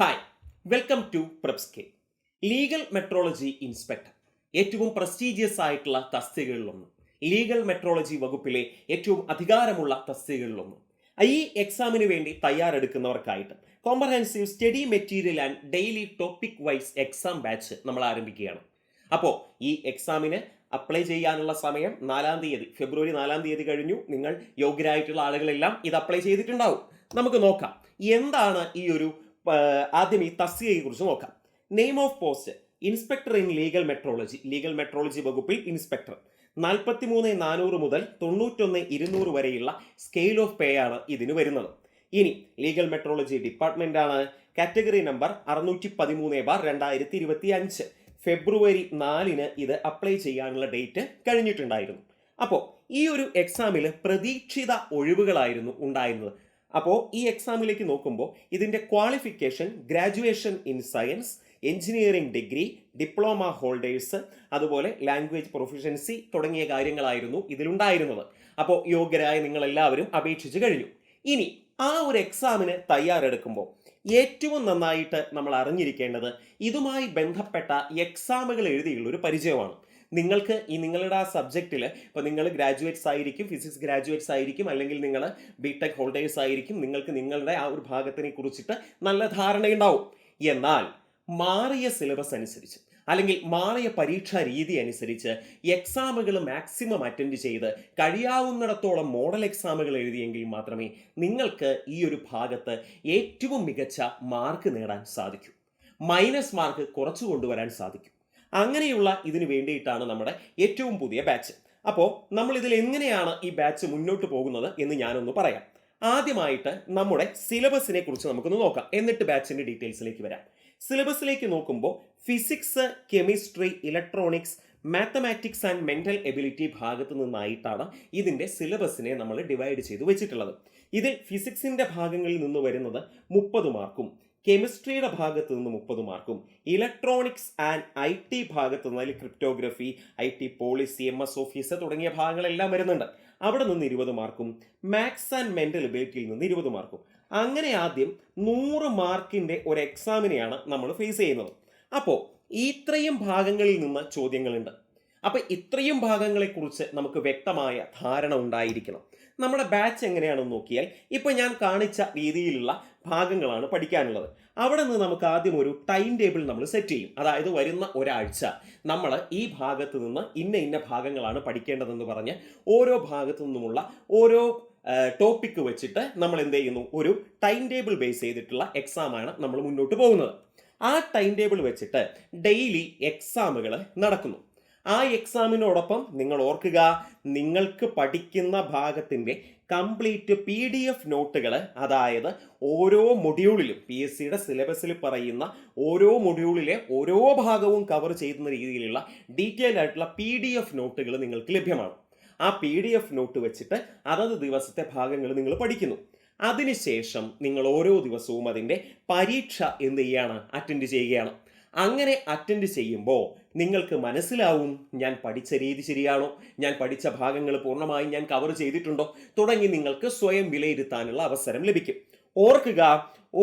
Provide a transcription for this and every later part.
Hi, welcome to പ്രെപ്സ്കെ. Legal metrology inspector ഏറ്റവും prestigious ആയിട്ടുള്ള തസ്തികകളിലൊന്ന്. ലീഗൽ മെട്രോളജി വകുപ്പിലെ ഏറ്റവും അധികാരമുള്ള തസ്തികകളിലൊന്ന്. ഈ എക്സാമിന് വേണ്ടി തയ്യാറെടുക്കുന്നവർക്കായിട്ട് comprehensive study material and daily topic wise exam batch നമ്മൾ ആരംഭിക്കുകയാണ്. അപ്പോൾ ഈ എക്സാമിന് അപ്ലൈ ചെയ്യാനുള്ള സമയം ഫെബ്രുവരി 4 കഴിഞ്ഞു. നിങ്ങൾ യോഗ്യരായിട്ടുള്ള ആളുകളെല്ലാം ഇത് അപ്ലൈ ചെയ്തിട്ടുണ്ടാവും. നമുക്ക് നോക്കാം എന്താണ് ഈ ഒരു ആദ്യം ഈ തസ്തികയെ കുറിച്ച് നോക്കാം. Name of post inspector in legal metrology വകുപ്പിൽ ഇൻസ്പെക്ടർ. 43,400 മുതൽ 91,200 വരെയുള്ള സ്കെയിൽ ഓഫ് പേ ആണ് ഇതിന് വരുന്നത്. ഇനി ലീഗൽ മെട്രോളജി ഡിപ്പാർട്ട്മെന്റ് ആണ്. Category number 613/2025. ഫെബ്രുവരി 4 ഇത് അപ്ലൈ ചെയ്യാനുള്ള ഡേറ്റ് കഴിഞ്ഞിട്ടുണ്ടായിരുന്നു. അപ്പോൾ ഈ ഒരു എക്സാമിൽ പ്രതീക്ഷിത ഒഴിവുകളായിരുന്നു ഉണ്ടായിരുന്നത്. അപ്പോൾ ഈ എക്സാമിലേക്ക് നോക്കുമ്പോൾ ഇതിൻ്റെ qualification graduation in science, engineering degree, diploma holders, അതുപോലെ ലാംഗ്വേജ് പ്രൊഫിഷ്യൻസി തുടങ്ങിയ കാര്യങ്ങളായിരുന്നു ഇതിലുണ്ടായിരുന്നത്. അപ്പോൾ യോഗ്യരായ നിങ്ങളെല്ലാവരും അപേക്ഷിച്ച് കഴിഞ്ഞു. ഇനി ആ ഒരു എക്സാമിന് തയ്യാറെടുക്കുമ്പോൾ ഏറ്റവും നന്നായിട്ട് നമ്മൾ അറിഞ്ഞിരിക്കേണ്ടത് ഇതുമായി ബന്ധപ്പെട്ട എക്സാമുകൾ എഴുതിയുള്ള ഒരു പരിചയമാണ്. നിങ്ങൾക്ക് നിങ്ങളുടെ ആ സബ്ജക്റ്റിൽ ഇപ്പോൾ നിങ്ങൾ ഗ്രാജുവേറ്റ്സ് ആയിരിക്കും, ഫിസിക്സ് ഗ്രാജുവേറ്റ്സ് ആയിരിക്കും, അല്ലെങ്കിൽ നിങ്ങൾ ബിടെക് ഹോൾഡേഴ്സ് ആയിരിക്കും. നിങ്ങൾക്ക് നിങ്ങളുടെ ആ ഒരു ഭാഗത്തിനെ കുറിച്ചിട്ട് നല്ല ധാരണയുണ്ടാവും. എന്നാൽ മാറിയ സിലബസ് അനുസരിച്ച് അല്ലെങ്കിൽ മാറിയ പരീക്ഷാ രീതി അനുസരിച്ച് എക്സാമുകൾ മാക്സിമം അറ്റൻഡ് ചെയ്ത് കഴിയാവുന്നിടത്തോളം മോഡൽ എക്സാമുകൾ എഴുതിയെങ്കിൽ മാത്രമേ നിങ്ങൾക്ക് ഈ ഒരു ഭാഗത്ത് ഏറ്റവും മികച്ച മാർക്ക് നേടാൻ സാധിക്കൂ. മൈനസ് മാർക്ക് കുറച്ചു കൊണ്ടുവരാൻ സാധിക്കും. അങ്ങനെയുള്ള ഇതിന് വേണ്ടിയിട്ടാണ് നമ്മുടെ ഏറ്റവും പുതിയ ബാച്ച്. അപ്പോൾ നമ്മൾ ഇതിൽ എങ്ങനെയാണ് ഈ ബാച്ച് മുന്നോട്ട് പോകുന്നത് എന്ന് ഞാനൊന്ന് പറയാം. ആദ്യമായിട്ട് നമ്മുടെ സിലബസിനെ കുറിച്ച് നമുക്കൊന്ന് നോക്കാം, എന്നിട്ട് ബാച്ചിന്റെ ഡീറ്റെയിൽസിലേക്ക് വരാം. സിലബസിലേക്ക് നോക്കുമ്പോൾ physics, chemistry, electronics, mathematics and mental ability ഭാഗത്ത് നിന്നായിട്ടാണ് ഇതിൻ്റെ സിലബസിനെ നമ്മൾ ഡിവൈഡ് ചെയ്ത് വെച്ചിട്ടുള്ളത്. ഇതിൽ ഫിസിക്സിന്റെ ഭാഗങ്ങളിൽ നിന്ന് വരുന്നത് 30 മാർക്കും, കെമിസ്ട്രിയുടെ ഭാഗത്ത് നിന്ന് 30 മാർക്കും, ഇലക്ട്രോണിക്സ് ആൻഡ് IT ഭാഗത്ത് നിന്ന് cryptography, IT policy, MS office തുടങ്ങിയ ഭാഗങ്ങളെല്ലാം വരുന്നുണ്ട്. അവിടെ നിന്ന് 20 മാർക്കും, മാത്സ് ആൻഡ് മെന്റൽ എബിലിറ്റിയിൽ നിന്ന് 20 മാർക്കും. അങ്ങനെ ആദ്യം 100 മാർക്കിന്റെ ഒരു എക്സാമിനെയാണ് നമ്മൾ ഫേസ് ചെയ്യുന്നത്. അപ്പോൾ ഇത്രയും ഭാഗങ്ങളിൽ നിന്ന് ചോദ്യങ്ങളുണ്ട്. അപ്പോൾ ഇത്രയും ഭാഗങ്ങളെക്കുറിച്ച് നമുക്ക് വ്യക്തമായ ധാരണ ഉണ്ടായിരിക്കണം. നമ്മുടെ ബാച്ച് എങ്ങനെയാണെന്ന് നോക്കിയാൽ ഇപ്പോൾ ഞാൻ കാണിച്ച രീതിയിലുള്ള ഭാഗങ്ങളാണ് പഠിക്കാനുള്ളത്. അവിടെ നിന്ന് നമുക്ക് ആദ്യം ഒരു ടൈം ടേബിൾ നമ്മൾ സെറ്റ് ചെയ്യും. അതായത് വരുന്ന ഒരാഴ്ച നമ്മൾ ഈ ഭാഗത്ത് നിന്ന് ഇന്ന ഭാഗങ്ങളാണ് പഠിക്കേണ്ടതെന്ന് പറഞ്ഞ് ഓരോ ഭാഗത്തു നിന്നുമുള്ള ഓരോ ടോപ്പിക്ക് വെച്ചിട്ട് നമ്മൾ എന്ത് ചെയ്യുന്നു, ഒരു ടൈം ടേബിൾ ബേസ് ചെയ്തിട്ടുള്ള എക്സാമാണ് നമ്മൾ മുന്നോട്ട് പോകുന്നത്. ആ ടൈം ടേബിൾ വെച്ചിട്ട് ഡെയിലി എക്സാമുകൾ നടക്കുന്നു. ആ എക്സാമിനോടൊപ്പം നിങ്ങൾ ഓർക്കുക, നിങ്ങൾക്ക് പഠിക്കുന്ന ഭാഗത്തിൻ്റെ കംപ്ലീറ്റ് PDF നോട്ടുകൾ, അതായത് ഓരോ മൊഡ്യൂളിലും PSCയുടെ സിലബസിൽ പറയുന്ന ഓരോ മൊഡ്യൂളിലെ ഓരോ ഭാഗവും കവർ ചെയ്യുന്ന രീതിയിലുള്ള ഡീറ്റെയിൽ ആയിട്ടുള്ള PDF നോട്ടുകൾ നിങ്ങൾക്ക് ലഭ്യമാണ്. ആ PDF നോട്ട് വെച്ചിട്ട് അതത് ദിവസത്തെ ഭാഗങ്ങൾ നിങ്ങൾ പഠിക്കുന്നു. അതിനുശേഷം നിങ്ങൾ ഓരോ ദിവസവും അതിൻ്റെ പരീക്ഷ എന്ത് ചെയ്യാണ്, അറ്റൻഡ് ചെയ്യുകയാണ്. അങ്ങനെ അറ്റൻഡ് ചെയ്യുമ്പോൾ നിങ്ങൾക്ക് മനസ്സിലാവും ഞാൻ പഠിച്ച രീതി ശരിയാണോ, ഞാൻ പഠിച്ച ഭാഗങ്ങൾ പൂർണ്ണമായും ഞാൻ കവർ ചെയ്തിട്ടുണ്ടോ തുടങ്ങി നിങ്ങൾക്ക് സ്വയം വിലയിരുത്താനുള്ള അവസരം ലഭിക്കും. ഓർക്കുക,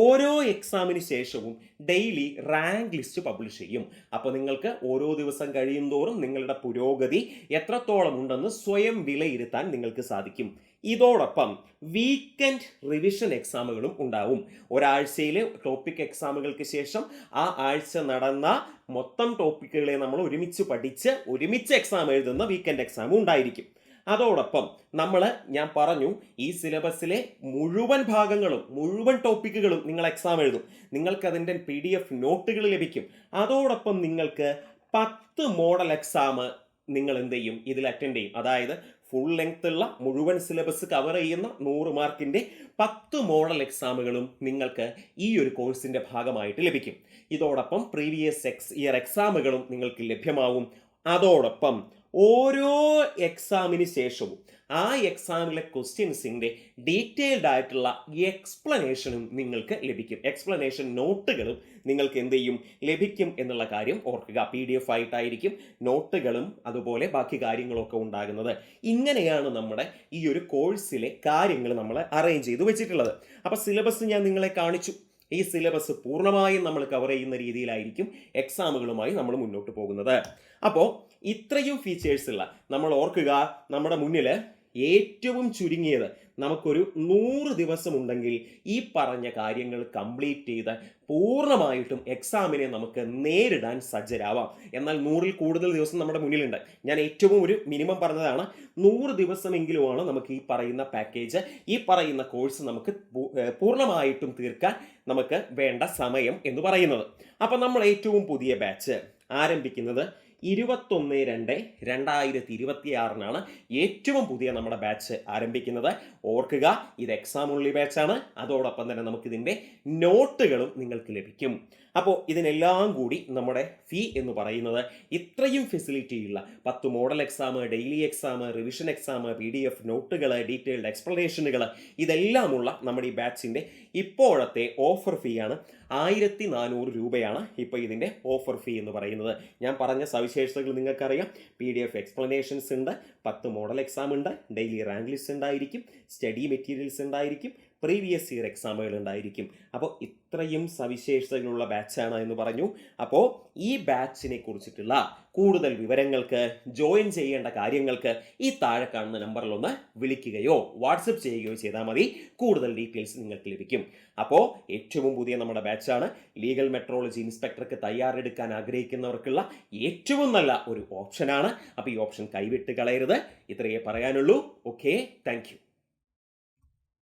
ഓരോ എക്സാമിന് ശേഷവും ഡെയിലി റാങ്ക് ലിസ്റ്റ് പബ്ലിഷ് ചെയ്യും. അപ്പോൾ നിങ്ങൾക്ക് ഓരോ ദിവസം കഴിയുന്തോറും നിങ്ങളുടെ പുരോഗതി എത്രത്തോളം ഉണ്ടെന്ന് സ്വയം വിലയിരുത്താൻ നിങ്ങൾക്ക് സാധിക്കും. ഇതോടൊപ്പം വീക്കെൻഡ് റിവിഷൻ എക്സാമുകളും ഉണ്ടാവും. ഒരാഴ്ചയിലെ ടോപ്പിക് എക്സാമുകൾക്ക് ശേഷം ആ ആഴ്ച നടന്ന മൊത്തം ടോപ്പിക്കുകളെ നമ്മൾ ഒരുമിച്ച് പഠിച്ച് ഒരുമിച്ച് എക്സാം എഴുതുന്ന വീക്കെൻഡ് എക്സാമും ഉണ്ടായിരിക്കും. അതോടൊപ്പം ഞാൻ പറഞ്ഞു, ഈ സിലബസിലെ മുഴുവൻ ഭാഗങ്ങളും മുഴുവൻ ടോപ്പിക്കുകളും നിങ്ങൾ എക്സാം എഴുതും. നിങ്ങൾക്ക് അതിൻ്റെ PDF നോട്ടുകൾ ലഭിക്കും. അതോടൊപ്പം നിങ്ങൾക്ക് 10 മോഡൽ എക്സാം നിങ്ങൾ എന്ത് ചെയ്യും, ഇതിൽ അറ്റൻഡ് ചെയ്യും. അതായത് ഫുൾ ലെങ്ത് ഉള്ള മുഴുവൻ സിലബസ് കവർ ചെയ്യുന്ന 100 മാർക്കിന്റെ 10 മോഡൽ എക്സാമുകളും നിങ്ങൾക്ക് ഈ ഒരു കോഴ്സിന്റെ ഭാഗമായിട്ട് ലഭിക്കും. ഇതോടൊപ്പം പ്രീവിയസ് ഇയർ എക്സാമുകളും നിങ്ങൾക്ക് ലഭ്യമാവും. അതോടൊപ്പം ഓരോ എക്സാമിന് ശേഷവും ആ എക്സാമിലെ ക്വസ്റ്റ്യൻസിൻ്റെ ഡീറ്റെയിൽഡ് ആയിട്ടുള്ള എക്സ്പ്ലനേഷനും നിങ്ങൾക്ക് ലഭിക്കും. എക്സ്പ്ലനേഷൻ നോട്ടുകളും നിങ്ങൾക്ക് എന്ത് ചെയ്യും, ലഭിക്കും എന്നുള്ള കാര്യം ഓർക്കുക. PDF ആയിട്ടായിരിക്കും നോട്ടുകളും അതുപോലെ ബാക്കി കാര്യങ്ങളൊക്കെ ഉണ്ടാകുന്നത്. ഇങ്ങനെയാണ് നമ്മുടെ ഈ ഒരു കോഴ്സിലെ കാര്യങ്ങൾ നമ്മൾ അറേഞ്ച് ചെയ്ത് വെച്ചിട്ടുള്ളത്. അപ്പോൾ സിലബസ് ഞാൻ നിങ്ങളെ കാണിച്ചു. ഈ സിലബസ് പൂർണ്ണമായും നമ്മൾ കവർ ചെയ്യുന്ന രീതിയിലായിരിക്കും എക്സാമുകളുമായി നമ്മൾ മുന്നോട്ട് പോകുന്നത്. അപ്പോൾ ഇത്രയും ഫീച്ചേഴ്സ് ഉള്ള, നമ്മൾ ഓർക്കുക, നമ്മുടെ മുന്നിൽ ഏറ്റവും ചുരുങ്ങിയത് നമുക്കൊരു 100 ദിവസം ഉണ്ടെങ്കിൽ ഈ പറഞ്ഞ കാര്യങ്ങൾ കംപ്ലീറ്റ് ചെയ്ത് പൂർണ്ണമായിട്ടും എക്സാമിനെ നമുക്ക് നേരിടാൻ സജ്ജരാവാം. എന്നാൽ 100-ൽ കൂടുതൽ ദിവസം നമ്മുടെ മുന്നിലുണ്ട്. ഞാൻ ഏറ്റവും ഒരു മിനിമം പറഞ്ഞതാണ്. 100 ദിവസമെങ്കിലുമാണ് നമുക്ക് ഈ പറയുന്ന പാക്കേജ്, ഈ പറയുന്ന കോഴ്സ് നമുക്ക് പൂർണ്ണമായിട്ടും തീർക്കാൻ നമുക്ക് വേണ്ട സമയം എന്ന് പറയുന്നത്. അപ്പം നമ്മൾ ഏറ്റവും പുതിയ ബാച്ച് ആരംഭിക്കുന്നത് 21/2/2026 ഏറ്റവും പുതിയ നമ്മുടെ ബാച്ച് ആരംഭിക്കുന്നത്. ഓർക്കുക, ഇത് എക്സാം ഓൺലി ബാച്ചാണ്. അതോടൊപ്പം തന്നെ നമുക്കിതിൻ്റെ നോട്ടുകളും നിങ്ങൾക്ക് ലഭിക്കും. അപ്പോൾ ഇതിനെല്ലാം കൂടി നമ്മുടെ ഫീ എന്ന് പറയുന്നത് ഇത്രയും ഫെസിലിറ്റിയുള്ള 10 model exam, daily exam, revision exam, PDF നോട്ടുകൾ, ഡീറ്റെയിൽഡ് എക്സ്പ്ലനേഷനുകൾ, ഇതെല്ലാമുള്ള നമ്മുടെ ഈ ബാച്ചിൻ്റെ ഇപ്പോഴത്തെ ഓഫർ ഫീ ആണ് 1400 രൂപയാണ് ഇപ്പോൾ ഇതിൻ്റെ ഓഫർ ഫീ എന്ന് പറയുന്നത്. ഞാൻ പറഞ്ഞ സവിശേഷതകൾ നിങ്ങൾക്കറിയാം. PDF എക്സ്പ്ലനേഷൻസ് ഉണ്ട്, 10 മോഡൽ എക്സാം ഉണ്ട്, ഡെയിലി റാങ്ക് ലിസ്റ്റ് ഉണ്ടായിരിക്കും, സ്റ്റഡി മെറ്റീരിയൽസ് ഉണ്ടായിരിക്കും, പ്രീവിയസ് ഇയർ എക്സാമുകൾ ഉണ്ടായിരിക്കും. അപ്പോൾ ഇത്രയും സവിശേഷതകളുള്ള ബാച്ചാണ് എന്ന് പറഞ്ഞു. അപ്പോൾ ഈ ബാച്ചിനെ കുറിച്ചിട്ടുള്ള കൂടുതൽ വിവരങ്ങൾക്ക്, ജോയിൻ ചെയ്യേണ്ട കാര്യങ്ങൾക്ക് ഈ താഴെ കാണുന്ന നമ്പറിലൊന്ന് വിളിക്കുകയോ വാട്സപ്പ് ചെയ്യുകയോ ചെയ്താൽ മതി. കൂടുതൽ ഡീറ്റെയിൽസ് നിങ്ങൾക്ക് ലഭിക്കും. അപ്പോൾ ഏറ്റവും പുതിയ നമ്മുടെ ബാച്ചാണ്. ലീഗൽ മെട്രോളജി ഇൻസ്പെക്ടർക്ക് തയ്യാറെടുക്കാൻ ആഗ്രഹിക്കുന്നവർക്കുള്ള ഏറ്റവും നല്ല ഒരു ഓപ്ഷനാണ്. അപ്പോൾ ഈ ഓപ്ഷൻ കൈവിട്ട് കളയരുത്. ഇത്രയേ പറയാനുള്ളൂ. Okay, thank you.